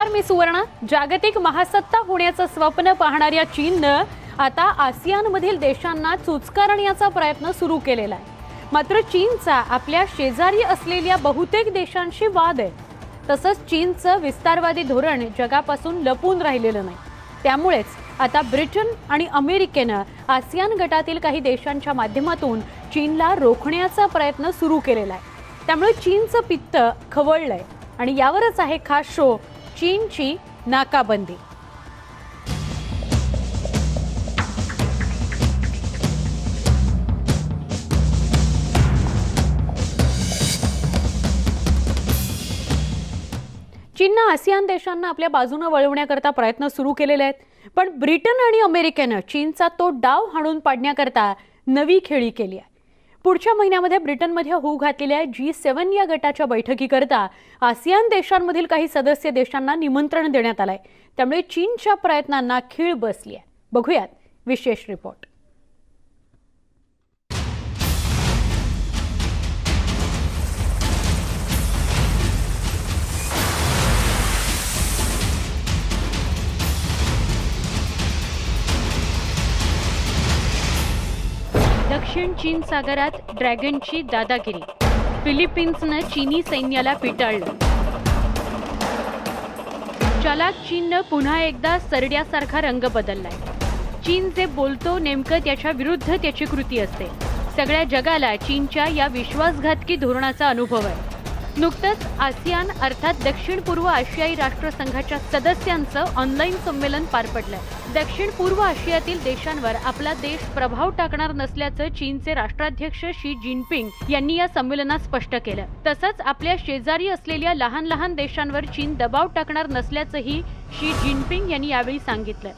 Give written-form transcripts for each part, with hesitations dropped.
नमस्कार, मी सुवर्णा. जागतिक महासत्ता होण्याचं स्वप्न पाहणाऱ्या चीननं आता आसियानमधील देशांना चुचकारण्याचा प्रयत्न सुरू केलेला आहे. मात्र चीनचा आपल्या शेजारी असलेल्या बहुतेक देशांशी वाद आहे. तसंच चीनचं विस्तारवादी धोरण जगापासून लपून राहिलेलं नाही. त्यामुळेच आता ब्रिटन आणि अमेरिकेनं आसियान गटातील काही देशांच्या माध्यमातून चीनला रोखण्याचा प्रयत्न सुरू केलेला आहे. त्यामुळे चीनचं पित्त खवळलंय आणि यावरच आहे खास शो, चीनची नाकाबंदी. चीननं आसियान देशांना आपल्या बाजूने वळवण्याकरता प्रयत्न सुरू केलेले आहेत. पण ब्रिटन आणि अमेरिकेनं चीनचा तो डाव हाणून पाडण्याकरता नवी खेळी केली आहे. पुढच्या महिन्यामध्ये ब्रिटनमध्ये होऊ घातलेल्या G7 या गटाच्या बैठकीकरता आसियान देशांमधील काही सदस्य देशांना निमंत्रण देण्यात आलंय. त्यामुळे चीनच्या प्रयत्नांना खीळ बसली आहे. बघूयात विशेष रिपोर्ट. दक्षिण चीन सागरात ड्रॅगनची दादागिरी. फिलिपिन्सनं चीनी सैन्याला पिटाळलं. चालाक चीननं पुन्हा एकदा सरड्यासारखा रंग बदललाय. चीन जे बोलतो नेमकं त्याच्या विरुद्ध त्याची कृती असते. सगळ्या जगाला चीनच्या या विश्वासघातकी धोरणाचा अनुभव आहे. नुकतंच आसियान अर्थात दक्षिण पूर्व आशियाई राष्ट्रसंघाच्या सदस्यांचं ऑनलाईन संमेलन पार पडलंय. दक्षिण पूर्व आशियातील देशांवर आपला देश प्रभाव टाकणार नसल्याचं चीनचे राष्ट्राध्यक्ष शी जिनपिंग यांनी या संमेलनात स्पष्ट केलं. तसंच आपल्या शेजारी असलेल्या लहान लहान देशांवर चीन दबाव टाकणार नसल्याचंही शी जिनपिंग यांनी यावेळी सांगितलं.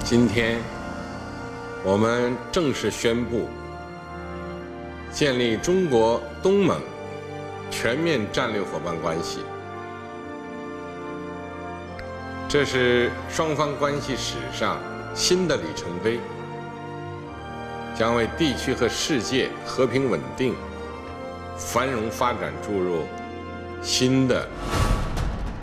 今天我们正式宣布建立中国东盟全面战略伙伴关系，这是双方关系史上新的里程碑，将为地区和世界和平稳定、繁荣发展注入新的。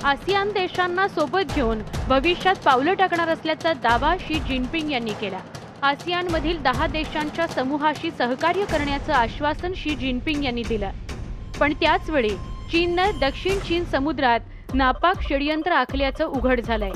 आसियान देशांना सोबत घेऊन भविष्यात पावलं टाकणार असल्याचा दावा शी जिनपिंग यांनी केला. आसियानमधील 10 देशांच्या समूहाशी सहकार्य करण्याचं आश्वासन शी जिनपिंग यांनी दिलं. पण त्याच वेळी चीननं दक्षिण चीन समुद्रात नापाक षडयंत्र आखल्याचं उघड झालंय.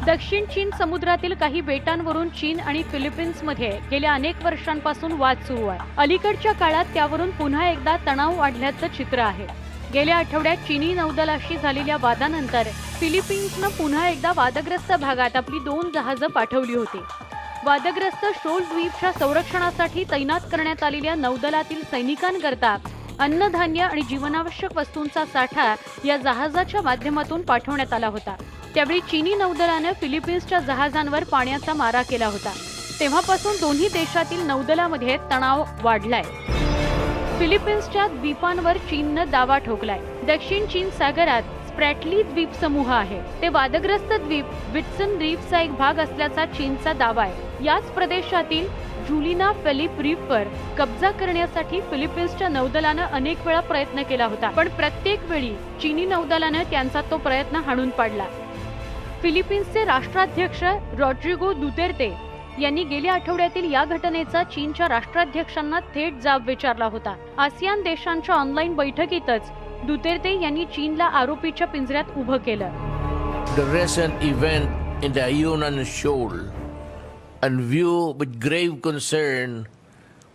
दक्षिण चीन समुद्रातील काही बेटांवरून चीन आणि फिलिपिन्समध्ये गेल्या अनेक वर्षांपासून वाद सुरू आहे. अलीकडच्या काळात त्यावरून पुन्हा एकदा तणाव वाढल्याचं चित्र आहे. गेल्या आठवड्यात चीनी नौदलाशी झालेल्या वादानंतर फिलिपिन्सनं पुन्हा एकदा वादग्रस्त भागात आपली 2 जहाजं पाठवली होती. वादग्रस्त शोल द्वीपच्या संरक्षणासाठी तैनात करण्यात आलेल्या नौदलातील सैनिकांकरता अन्नधान्य आणि जीवनावश्यक वस्तूंचा साठा या जहाजाच्या माध्यमातून पाठवण्यात आला होता. त्यावेळी चीनी नौदलानं फिलिपिन्सच्या जहाजांवर पाण्याचा मारा केला होता. तेव्हापासून दोन्ही देशातील नौदलामध्ये तणाव वाढलाय. फिलिपिन्सच्या द्वीपांवर चीननं दावा ठोकलाय. दक्षिण चीन सागरात स्प्रॅटली द्वीप समूह आहे. ते वादग्रस्त द्वीप विट्सन द्वीपचा एक भाग असल्याचा चीनचा दावा आहे. याच प्रदेशातील जुलिना फेलिप रीफवर कब्जा करण्यासाठी फिलिपिन्सच्या नौदलानं अनेक वेळा प्रयत्न केला होता. पण प्रत्येक वेळी चीनी नौदलानं त्यांचा तो प्रयत्न हाणून पाडला. फिलिपिन्सचे राष्ट्राध्यक्ष रॉड्रिगो दुतेर्ते यांनी गेल्या आठवड्यातील या घटनेचा चीनच्या राष्ट्राध्यक्षांना थेट जाब विचारला होता. आसियान देशांच्या ऑनलाईन बैठकीतच दुतेर्ते यांनी चीनला आरोपीच्या पिंजऱ्यात उभं केलं. The recent event in the Yunnan Shoal and view with grave concern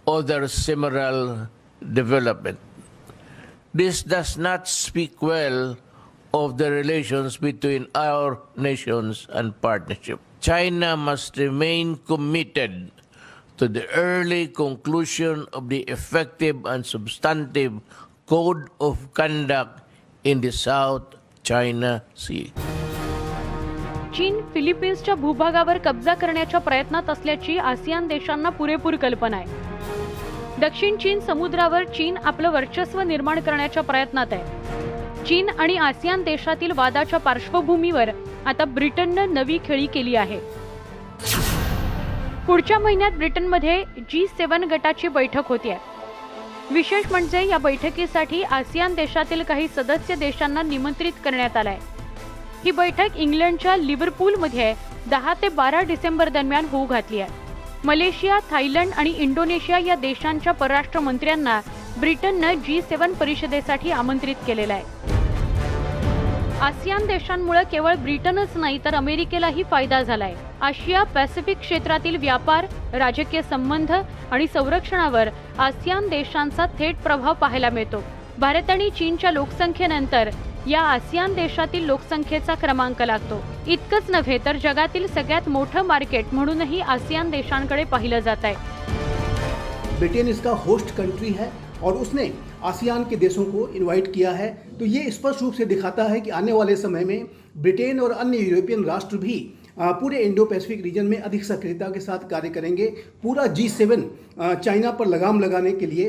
other similar development. This does not speak well of the relations between our nations and partnership. China must remain committed to the early conclusion of the effective and substantive code of conduct in the South China Sea. चीन फिलिपिन्सच्या भूभागावर कब्जा करण्याच्या प्रयत्नात असल्याची ASEAN देशांना पुरेपूर कल्पना आहे. दक्षिण चीन समुद्रावर चीन आपलं वर्चस्व निर्माण करण्याच्या प्रयत्नात आहे. चीन आणि आसियान देशातील वादाच्या पार्श्वभूमीवर आता ब्रिटननं नवी खेळी केली आहे. पुढच्या महिन्यात ब्रिटनमध्ये G7 गटाची बैठक होते. विशेष म्हणजे या बैठकीसाठी आसियान देशातील काही सदस्य देशांना निमंत्रित करण्यात आलंय. ही बैठक इंग्लंडच्या लिव्हरपूलमध्ये 10 ते 12 डिसेंबर दरम्यान होऊ घातली आहे. मलेशिया, थायलंड आणि इंडोनेशिया या देशांच्या परराष्ट्र मंत्र्यांना ब्रिटननं G7 परिषदेसाठी आमंत्रित केलेलं आहे. आसियान देशांमुळे केवळ ब्रिटनच नाही तर अमेरिकेलाही फायदा झालाय. आशिया पॅसिफिक क्षेत्रातील व्यापार, राजकीय संबंध आणि संरक्षणावर आसियान देशांचा थेट प्रभाव पाहायला मिळतो. भारत आणि चीनच्या लोकसंख्येनंतर या आसियान देशातील लोकसंख्येचा क्रमांक लागतो. इतकंच नव्हे तर जगातील सगळ्यात मोठं मार्केट म्हणूनही आसियान देशांकडे पाहिलं जात आहे. ब्रिटेन इसका होस्ट कंट्री है और उसने आसियान के देशों को इनवाइट किया है, तो ये स्पष्ट रूप से दिखाता है कि आने वाले समय में ब्रिटेन और अन्य यूरोपियन राष्ट्र भी पूरे इंडो पैसिफिक रीजन में अधिक सक्रियता के साथ कार्य करेंगे. पूरा G7 चाइना पर लगाम लगाने के लिए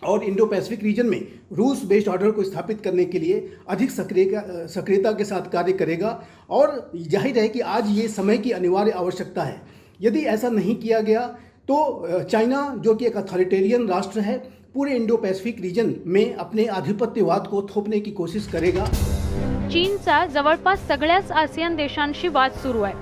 और इंडो पैसिफिक रीजन में रूल्स बेस्ड ऑर्डर को स्थापित करने के लिए अधिक सक्रियता के साथ कार्य करेगा. और जाहिर है कि आज ये समय की अनिवार्य आवश्यकता है. यदि ऐसा नहीं किया गया तो चाइना, जो कि एक अथॉरिटेरियन राष्ट्र है, पूरे इंडो पैसिफिक रीजन में अपने आधिपत्यवाद को थोपने की कोशिश करेगा. चीनचा जवळपास सगळ्याच आसियान देशांशी वाद सुरू आहे.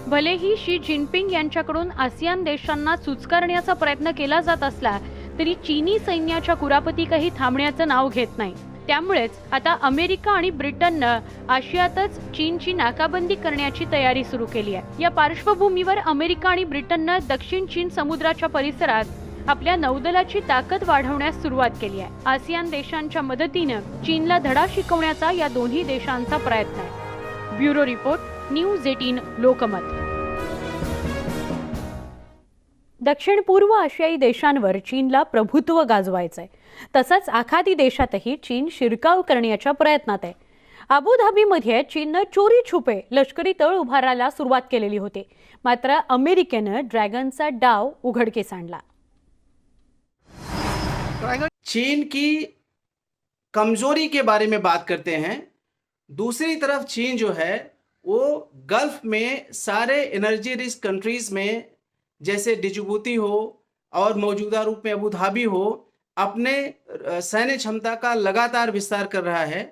भलेही शी जिनपिंग यांच्याकडून आसियान देशांना चुचकारण्याचा प्रयत्न केला जात असला तरी चीनी सैन्याच्या कुरापतीकही थांबण्याचं नाव घेत नाही. त्यामुळेच आता अमेरिका आणि ब्रिटननं आशियातच चीनची नाकाबंदी करण्याची तयारी सुरू केली आहे. या पार्श्वभूमीवर अमेरिका आणि ब्रिटननं दक्षिण चीन समुद्राच्या परिसरात आपल्या नौदलाची ताकद वाढवण्यास सुरुवात केली आहे. आसियान देशांच्या मदतीनं चीनला धडा शिकवण्याचा या दोन्ही देशांचा प्रयत्न आहे. Bureau report, news 18 Lokmat. दक्षिण पूर्व आशियाई देशांवर चीनला प्रभुत्व गाजवायचंय. तसंच आखाती देशातही चीन शिरकाव करण्याच्या प्रयत्नात आहे. अबुधाबीमध्ये चीननं चोरी छुपे लष्करी तळ उभारायला सुरुवात केलेली होती. मात्र अमेरिकेनं ड्रॅगनचा डाव उघडकीस आणला. चीन की कमजोरी के बारे में बात करते हैं. दूसरी तरफ चीन जो है वो गल्फ में सारे एनर्जी रिच कंट्रीज में जैसे डिजिबूती हो और मौजूदा रूप में अबू धाबी हो अपने सैन्य क्षमता का लगातार विस्तार कर रहा है,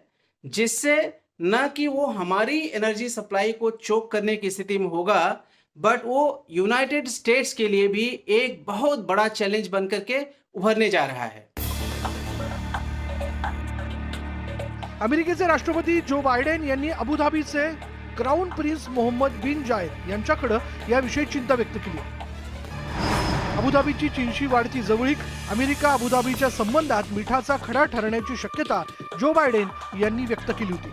जिससे न कि वो हमारी एनर्जी सप्लाई को चोक करने की स्थिति में होगा, बट वो यूनाइटेड स्टेट्स के लिए भी एक बहुत बड़ा चैलेंज बनकर के उभरने जा रहा है. अमेरिकेचे राष्ट्रपती जो बायडेन यांनी अबुधाबीचे क्राउन प्रिन्स मोहम्मद बिन जायद यांच्याकडे याविषयी चिंता व्यक्त केली. अबुधाबीची चीनशी वाढती जवळीक अमेरिका अबुधाबीच्या संबंधात मिठाचा खडा ठरण्याची शक्यता जो बायडेन यांनी व्यक्त केली होती.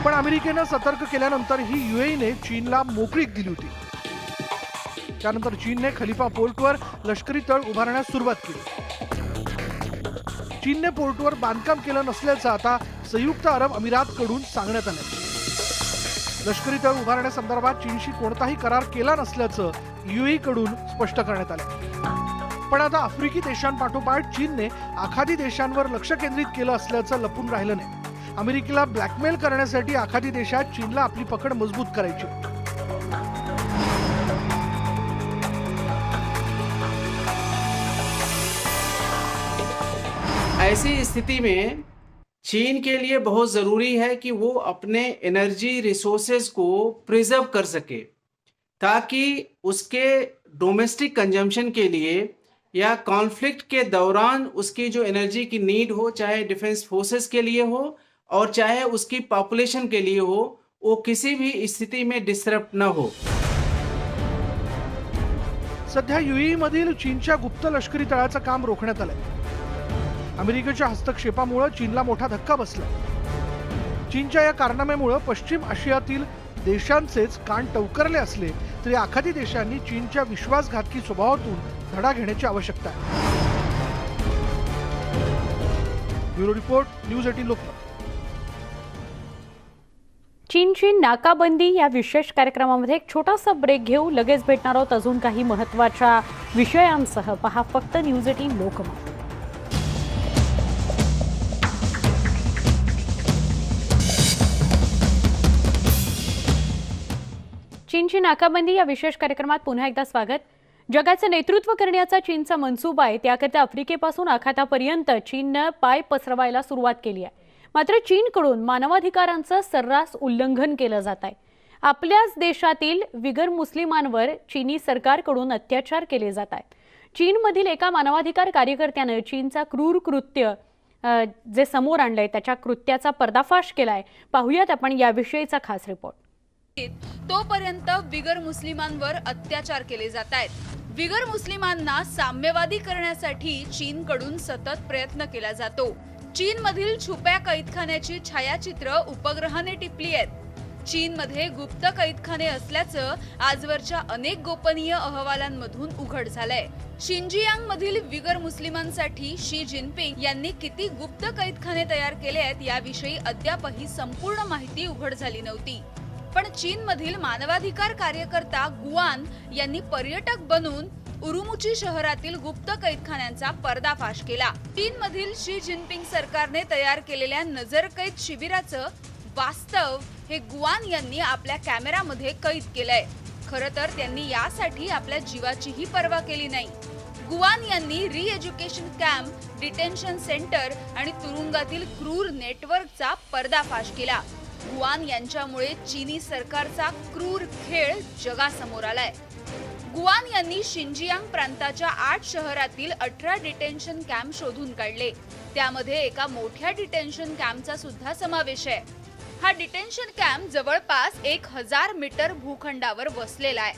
पण अमेरिकेनं सतर्क केल्यानंतर ही UAEने चीनला मोकळीक दिली होती. त्यानंतर चीनने खलिफा पोर्टवर लष्करी तळ उभारण्यास सुरुवात केली. चीनने पोर्टवर बांधकाम केलं नसल्याचं आता संयुक्त अरब अमिरातकडून सांगण्यात आलं. लष्करी तळ उभारण्यासंदर्भात चीनशी कोणताही करार केला नसल्याचं UAE कडून स्पष्ट करण्यात आलं. पण आता आफ्रिकी देशांपाठोपाठ चीनने आखाती देशांवर लक्ष केंद्रित केलं असल्याचं लपून राहिलं नाही. अमेरिकेला ब्लॅकमेल करण्यासाठी आखाती देशात चीनला आपली पकड मजबूत करायची. ऐसी स्थिति में चीन के लिए बहुत ज़रूरी है कि वो अपने एनर्जी रिसोर्सेज को प्रिजर्व कर सके, ताकि उसके डोमेस्टिक कंजम्पशन के लिए या कॉन्फ्लिक्ट के दौरान उसकी जो एनर्जी की नीड हो, चाहे डिफेंस फोर्सेस के लिए हो और चाहे उसकी पॉपुलेशन के लिए हो, वो किसी भी स्थिति में डिस्टर्ब न हो. सध्या UAE मधील चीनच्या गुप्त लष्करी तळाचं काम रोखण्यात आलंय. अमेरिकेच्या हस्तक्षेपामुळे चीनला मोठा धक्का बसला. चीनच्या या कारनाम्यामुळे पश्चिम आशियातील देशांचेच कान टवकरले असले तरी आखाती देशांनी चीनच्या विश्वासघातकी स्वभावातून धडा घेण्याची आवश्यकता आहे. Bureau report, news 18 Lokmat. चीनची नाकाबंदी या विशेष कार्यक्रमामध्ये एक छोटासा ब्रेक घेऊ. लगेच भेटणार आहोत अजून काही महत्त्वाच्या विषयांसह. पहा फक्त न्यूज 18 लोकमत. चीनची नाकाबंदी या विशेष कार्यक्रमात पुन्हा एकदा स्वागत. जगाचं नेतृत्व करण्याचा चीनचा मनसूबा आहे. त्याकरता आफ्रिकेपासून आखातापर्यंत चीननं पाय पसरवायला सुरुवात केली आहे. मात्र चीनकडून मानवाधिकारांचं सर्रास उल्लंघन केलं जात आहे. आपल्याच देशातील विगर मुस्लिमांवर चीनी सरकारकडून अत्याचार केले जात आहेत. चीनमधील एका मानवाधिकार कार्यकर्त्यानं चीनचा क्रूर कृत्य जे समोर आणलंय त्याच्या कृत्याचा पर्दाफाश केलाय. पाहूयात आपण याविषयीचा खास रिपोर्ट. तोपर्यंत बिगर मुस्लिमांवर अत्याचार केले जात आहेत. बिगर मुस्लिमांना साम्यवादी करण्यासाठी चीनकडून सतत प्रयत्न केला जातो. चीनमधील छुप्या कैदखान्याची छायाचित्र उपग्रहाने टिपली आहेत. चीनमध्ये गुप्त कैदखाने असल्याचं आजवरच्या अनेक गोपनीय अहवालांमधून उघड झालंय. शिंजियांग मधील विगर मुस्लिमांसाठी शी जिनपिंग यांनी किती गुप्त कैदखाने तयार केले आहेत याविषयी अद्यापही संपूर्ण माहिती उघड झाली नव्हती. पण चीनमधील मानवाधिकार कार्यकर्ता गुआन यांनी पर्यटक बनून उरुमुची शहरातील गुप्त कैदखान्यांचा पर्दाफाश केला. चीनमधील शी जिनपिंग सरकारने तयार केलेल्या नजरकैद शिबिराचं वास्तव हे गुआन यांनी आपल्या कॅमेरामध्ये कैद केलंय. खरं तर त्यांनी यासाठी आपल्या जीवाचीही पर्वा केली नाही. गुआन यांनी रिएज्युकेशन कॅम्प, डिटेन्शन सेंटर आणि तुरुंगातील क्रूर नेटवर्कचा पर्दाफाश केला. गुआन यांच्यामुळे चीनी सरकारचा क्रूर खेळ जगासमोर आलाय. गुआन यांनी शिंजियांग प्रांताच्या 8 शहरातील 18 डिटेन्शन कॅम्प शोधून काढले. त्यामध्ये एका मोठ्या डिटेन्शन कॅम्पचा सुद्धा समावेश आहे. हा डिटेन्शन कॅम्प जवळपास 1000 मीटर भूखंडावर वसलेला आहे.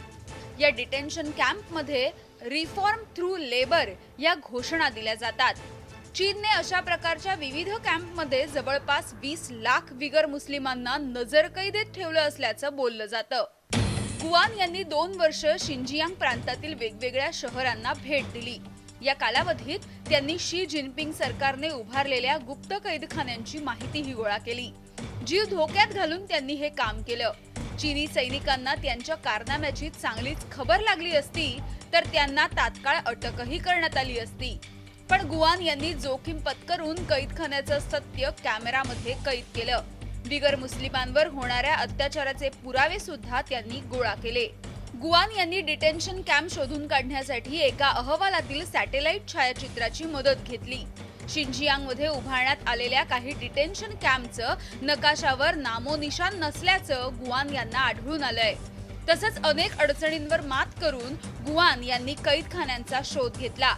या डिटेन्शन कॅम्पमध्ये रिफॉर्म थ्रू लेबर या घोषणा दिल्या जातात. चीनने अशा प्रकारच्या विविध कॅम्पमध्ये जवळपास 20 लाख विगर मुस्लिमांना नजरकैदेत ठेवलं असल्याचं बोललं जातं. गुआन यांनी 2 वर्ष शिंजियांग प्रांतातील वेगवेगळ्या शहरांना भेट दिली. या कालावधीत त्यांनी शी जिनपिंग सरकारने उभारलेल्या गुप्त कैदखान्यांची माहितीही गोळा केली. जीव धोक्यात घालून त्यांनी हे काम केलं. चीनी सैनिकांना त्यांच्या कारनाम्याची चांगलीच खबर लागली असती तर त्यांना तात्काळ अटकही करण्यात आली असती. पण गुआन यांनी जोखीम पत्करून कैदखान्याचं सत्य कॅमेरामध्ये कैद केलं. बिगर मुस्लिमांवर होणाऱ्या अत्याचाराचे पुरावे सुद्धा त्यांनी गोळा केले. गुआन यांनी डिटेन्शन कॅम्प शोधून काढण्यासाठी एका अहवालातील सॅटेलाइट छायाचित्राची मदत घेतली. शिंजियांगमध्ये उभारण्यात आलेल्या काही डिटेन्शन कॅम्पचं नकाशावर नामोनिशाण नसल्याचं गुआन यांना आढळून आलंय. तसंच अनेक अडचणींवर मात करून गुआन यांनी कैदखान्यांचा शोध घेतला.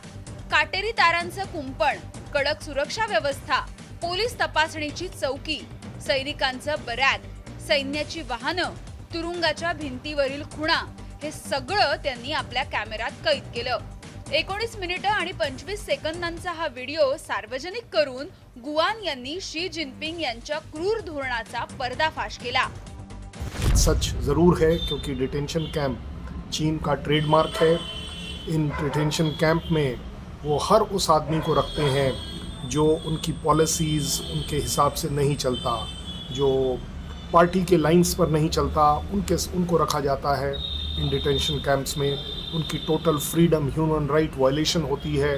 काटेरी तारांचं कुंपण, कडक सुरक्षा व्यवस्था, पोलीस तपासणीची चौकी, सैनिकांचं बरॅक, सैन्याची वाहनं, तुरुंगाच्या भिंतीवरील खुणा हे सगळं त्यांनी आपल्या कॅमेऱ्यात कैद केलं. 19 मिनिटं आणि 25 सेकंदांचा हा व्हिडिओ सार्वजनिक करून गुआन यांनी शी जिनपिंग यांच्या क्रूर धोरणाचा पर्दाफाश केला. सच ज़रूर है क्योंकि डिटेंशन कैंप चीन का ट्रेडमार्क है. इन डिटेंशन कैंप में वो हर उस आदमी को रखते हैं जो उनकी पॉलिसीज़ उनके हिसाब से नहीं चलता, जो पार्टी के लाइंस पर नहीं चलता, उनको रखा जाता है इन डिटेंशन कैंप्स में. उनकी total freedom, human right violation होती है.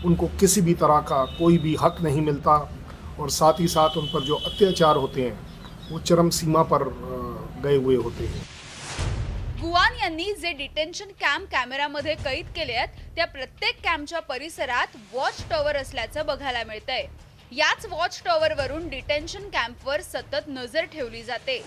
उनको किसी भी तरह का कोई भी हक नहीं मिलता और साथ ही साथ उन पर जो अत्याचार होते हैं वो चरम सीमा पर गए हुए होते हैं. गुआन यांनी जे डिटेन्शन कॅम्प कॅमेरामध्ये कैद केलेत त्या प्रत्येक कॅम्पच्या परिसरात वॉच टॉवर असल्याचं बघायला मिळतंय. याच वॉच टॉवरवरून डिटेन्शन कॅम्पवर सतत नजर ठेवली जाते.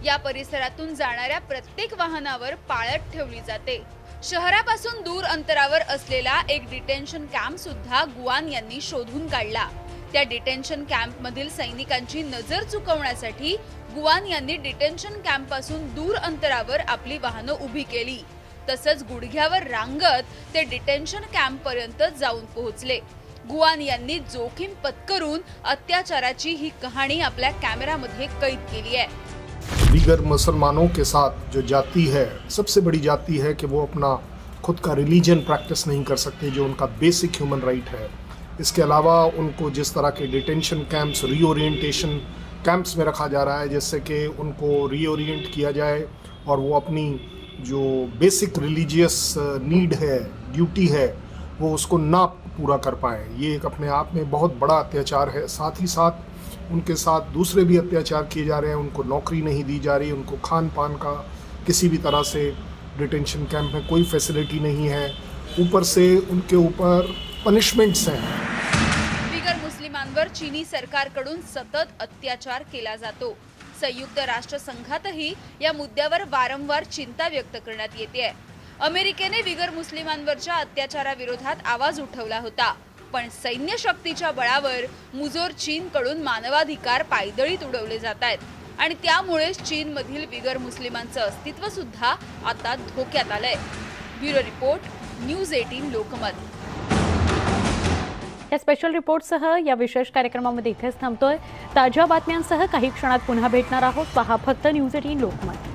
या परिसरातून जाणाऱ्या प्रत्येक वाहनावर पाळत ठेवली जाते. शहरापासून दूर अंतरावर असलेला एक डिटेन्शन कॅम्प सुद्धा गुआन यांनी शोधून काढला. त्या डिटेन्शन कॅम्पमधील सैनिकांची नजर चुकवण्यासाठी गुआन यांनी डिटेन्शन कॅम्पपासून दूर अंतरावर आपली वाहनं उभी केली. तसंच गुडघ्यावर रांगत ते डिटेन्शन कॅम्पपर्यंत जाऊन पोहोचले. गुआन यांनी जोखीम पत्करून अत्याचाराची ही कहाणी आपल्या कॅमेरामध्ये कैद केली आहे. दीगर मुसलमानों के साथ जो जाति है, सबसे बड़ी जाति है कि वो अपना खुद का रिलीजन प्रैक्टिस नहीं कर सकते, जो उनका बेसिक ह्यूमन राइट है. इसके अलावा उनको जिस तरह के डिटेंशन कैंप्स, रीओरिएंटेशन कैंप्स में रखा जा रहा है जिससे कि उनको रीओरिएंट किया जाए और वो अपनी जो बेसिक रिलीजियस नीड है, ड्यूटी है, वो उसको ना पूरा कर पाए. ये एक अपने आप में बहुत बड़ा अत्याचार है. साथ ही साथ उनके साथ दूसरे भी अत्याचार किए जा रहे हैं. उनको नौकरी नहीं दी जा रही, उनको खान पान का किसी भी तरह से डिटेंशन कैंप में कोई फैसिलिटी नहीं है, ऊपर से उनके ऊपर पनिशमेंट्स हैं। बिगर मुस्लिमांवर चीनी सरकारकडून सतत अत्याचार केला जातो. संयुक्त राष्ट्र संघातही या मुद्द्यावर वारंवार चिंता व्यक्त करण्यात येते. अमेरिकेने बिगर मुस्लिमांवरच्या अत्याचाराविरोधात आवाज उठवला होता, पण सैन्य शक्तीच्या बळावर मुजोर चीनकडून मानवाधिकार पायदळीत उडवले जात आहेत आणि त्यामुळेच चीनमधील बिगर मुस्लिमांचं अस्तित्व सुद्धा आता धोक्यात आलंय. Bureau report, news 18 Lokmat. या स्पेशल रिपोर्टसह या विशेष कार्यक्रमामध्ये इथेच थांबतोय. ताज्या बातम्यांसह काही क्षणात पुन्हा भेटणार आहोत. पहा फक्त न्यूज 18 लोकमत.